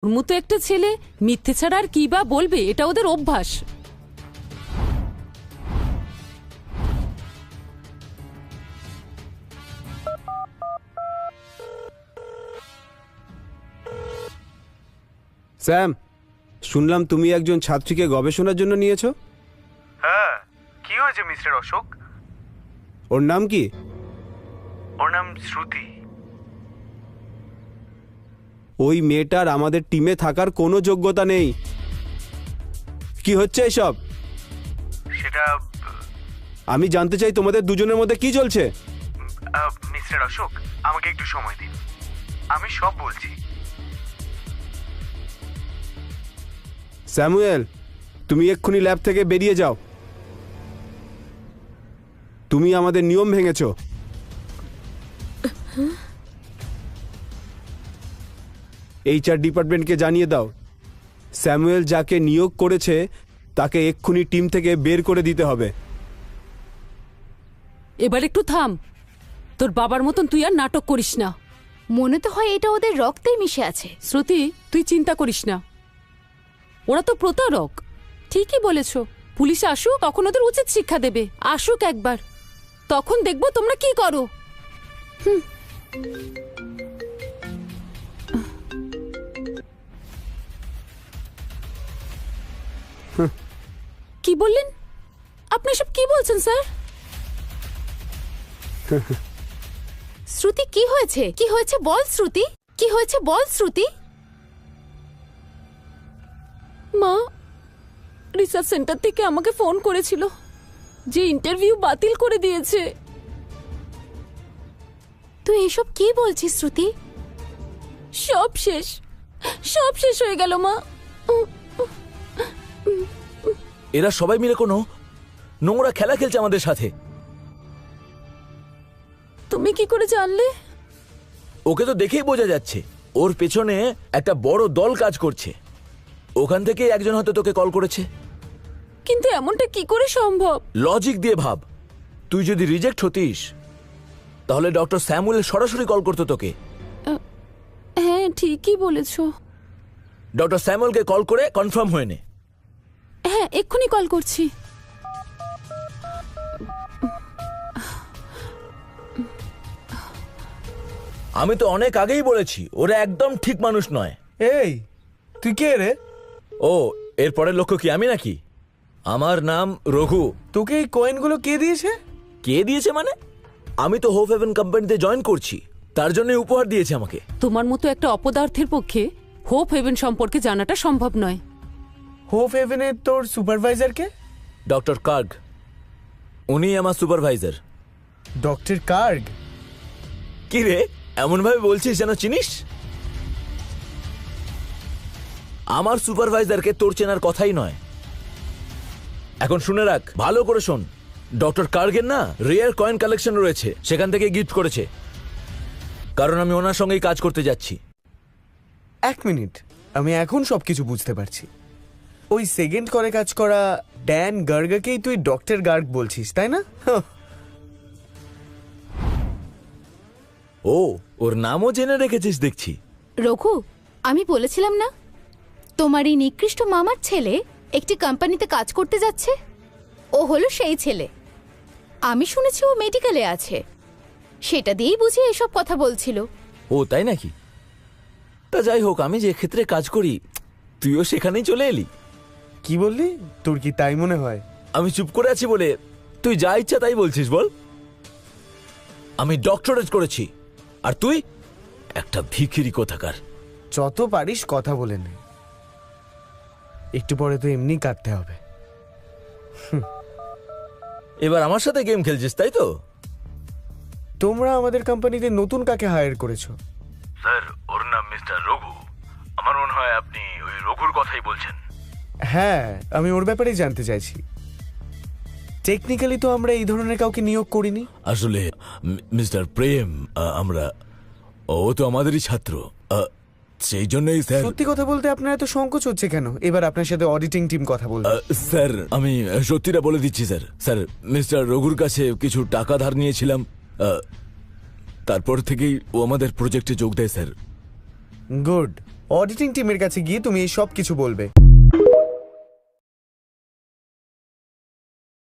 ওর মতো একটা ছেলে মিথ্যে ছাড়া আর কি বা বলবে, এটা ওদের অভ্যাস। স্যাম, শুনলাম তুমি একজন ছাত্রীকে গবেষণার জন্য নিয়েছো। হ্যাঁ, কি হয়েছে মিস্টার অশোক? ওর নাম কি? ওর নাম শ্রুতি। ওই মেয়েটার আমাদের টিমে থাকার কোনো যোগ্যতা নেই। কি হচ্ছে এসব? সেটা আমি জানতে চাই তোমাদের দুজনের মধ্যে কি চলছে। মিস্টার অশোক, আমাকে একটু সময় দিন, আমি সব বলছি। স্যামুয়েল, তুমি এক্ষুনি ল্যাব থেকে বেরিয়ে যাও। তুমি আমাদের নিয়ম ভেঙেছো। এইচআর ডিপার্টমেন্টকে জানিয়ে দাও, স্যামুয়েল যাকে নিয়োগ করেছে তাকে এক্ষুনি টিম থেকে বের করে দিতে হবে। এবার একটু থাম, তোর বাবার মতন তুই আর নাটক করিস না। মনে তো হয় এটা ওদের রক্তেই মিশে আছে। শ্রুতি, তুই চিন্তা করিস না, ওরা তো প্রতারক। ঠিকই বলেছ, পুলিশ আসুক, তখন ওদের উচিত শিক্ষা দেবে। আসুক একবার, তখন দেখবো তোমরা কি করো। কি বললেন আপনি? সব কি বলছেন স্যার? শ্রুতি, কি হয়েছে? কি হয়েছে বল শ্রুতি, কি হয়েছে বল শ্রুতি। মা রিসার্চ সেন্টার থেকে আমাকে ফোন করেছিল যে ইন্টারভিউ বাতিল করে দিয়েছে। তুই এসব কি বলছিস শ্রুতি? সব শেষ, সব শেষ হয়ে গেল মা। এরা সবাই মিলে কোনো নোংরা খেলা খেলছে আমাদের সাথে। তুমি কি করে জানলে? ওকে তো দেখেই বোঝা যাচ্ছে, ওর পেছনে একটা বড় দল কাজ করছে। ওখান থেকে একজন হয়তো তোকে কল করেছে। কিন্তু এমনটা কি করে সম্ভব? লজিক দিয়ে ভাব, তুই যদি রিজেক্ট হতিস তাহলে ডক্টর স্যামুয়েল সরাসরি কল করতো তোকে। হ্যাঁ, ঠিকই বলেছ। ডক্টর স্যামুয়েলকে কল করে কনফার্ম হয়ে নে। হ্যাঁ, এক্ষুনি কল করছি। আমি তো অনেক আগেই বলেছি ওরা একদম ঠিক মানুষ নয়। এই, তুই কে রে? ও, এর পরের লক্ষ্য কি আমি নাকি? আমার নাম রঘু। তোকে এই কয়েনগুলো কে দিয়েছে? কে দিয়েছে মানে? আমি তো হোপ হেভেন কোম্পানিতে জয়েন করছি, তার জন্যই উপহার দিয়েছে আমাকে। তোমার মতো একটা অপদার্থের পক্ষে হোপ হেভেন সম্পর্কে জানাটা সম্ভব নয়। হোপ হেভেনের তোর সুপারভাইজার কে? ডক্টর কার্গ, উনি আমার সুপারভাইজার। Doctor cargo? কি রে, এমন ভাবে বলছিস যেন চিনিস? আমার সুপারভাইজারকে তোর চেনার কথাই নয়। এখন শুনে রাখ, ভালো করে শোন। ডক্টর কার্গের না রেয়ার কয়েন কালেকশন রয়েছে, সেখান থেকে গিফট করেছে, কারণ আমি ওনার সঙ্গেই কাজ করতে যাচ্ছি। এক মিনিট, আমি এখন সবকিছু বুঝতে পারছি। ওই সেকেন্ড করে কাজ করা ড্যান গার্গকেই তুই ডক্টর গার্গ বলছিস, তাই না? ও, ওর নামও জেনে রেখেছিস দেখছি। রঘু, আমি বলেছিলাম না তোমার এই নিকৃষ্ট মামার ছেলে একটি কোম্পানিতে কাজ করতে যাচ্ছে? ও হলো সেই ছেলে। আমি শুনেছি ও মেডিকেলে আছে, সেটা দিয়েই বুঝি এসব কথা বলছিল। ও তাই নাকি? তা যাই হোক, আমি যে ক্ষেত্রে কাজ করি তুইও সেখানেই চলে এলি। কি বললি? তোর কি তাই মনে হয়? আমি চুপ করে আছি বলে তুই যা ইচ্ছা তাই বলছিস বল। আমি ডক্টরেট করেছি, আর তুই একটা ভিখিরি কোথাকার। যত পারিস কথা বলে নে, একটু পরে তো এমনি কাটতে হবে। এবার আমার সাথে গেম খেলছিস তাই তো? তোমরা আমাদের কোম্পানিতে নতুন কাকে হায়ার করেছো? স্যার, ওর নাম মিস্টার রঘু। আমার মনে হয় আপনি ওই রঘুর কথাই বলছেন। হ্যাঁ, আমি ওর ব্যাপারেই জানতে চাইছি। টেকনিক্যালি তো আমরা এই ধরনের কাউকে নিয়োগ করিনি। আসলে মিস্টার প্রেম, ও তো আমাদেরই ছাত্র, সেই জন্যই স্যার। সত্যি কথা বলতে আপনার এত সংকোচ হচ্ছে কেন? এবার আপনার সাথে অডিটিং টিম কথা বলবে। স্যার, আমি সত্যিটা বলে দিচ্ছি স্যার। স্যার, মিস্টার রঘুর কাছে কিছু টাকা ধার নিয়েছিলাম, তারপর থেকেই ও আমাদের প্রজেক্টে যোগ দেয় স্যার। গুড, অডিটিং টিমের কাছে গিয়ে তুমি এই সব কিছু বলবে।